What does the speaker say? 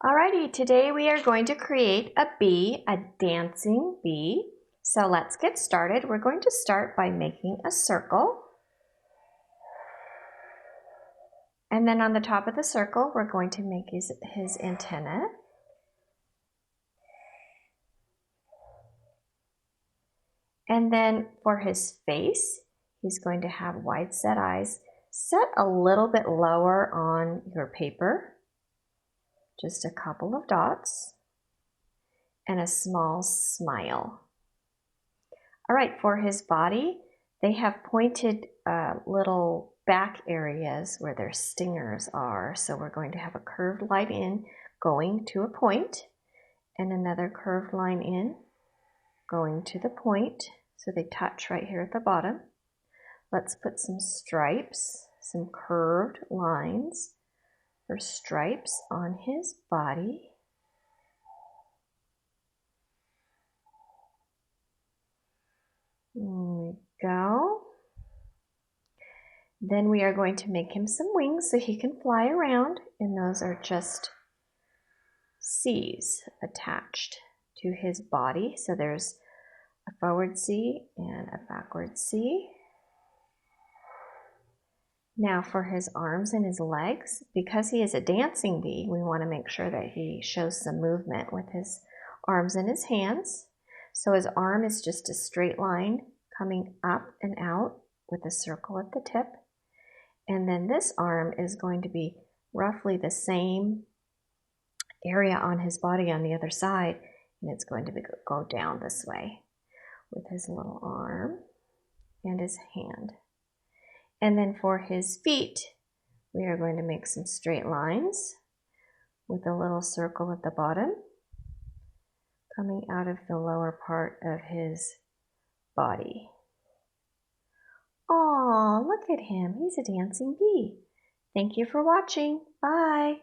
Alrighty, today we are going to create a bee, a dancing bee. So let's get started. We're going to start by making a circle. And then on the top of the circle, we're going to make his antenna. And then for his face, he's going to have wide set eyes. Set a little bit lower on your paper. Just a couple of dots. And a small smile. All right, for his body, they have pointed little back areas where their stingers are. So we're going to have a curved line in going to a point and another curved line in going to the point. So they touch right here at the bottom. Let's put some stripes, some curved lines for stripes on his body. There we go. Then we are going to make him some wings so he can fly around, and those are just C's attached to his body. So there's a forward C and a backward C. Now for his arms and his legs, because he is a dancing bee, we want to make sure that he shows some movement with his arms and his hands. So his arm is just a straight line coming up and out with a circle at the tip. And then this arm is going to be roughly the same area on his body on the other side, and it's going to go down this way with his little arm and his hand. And then for his feet, we are going to make some straight lines with a little circle at the bottom coming out of the lower part of his body. Aw, look at him. He's a dancing bee. Thank you for watching. Bye.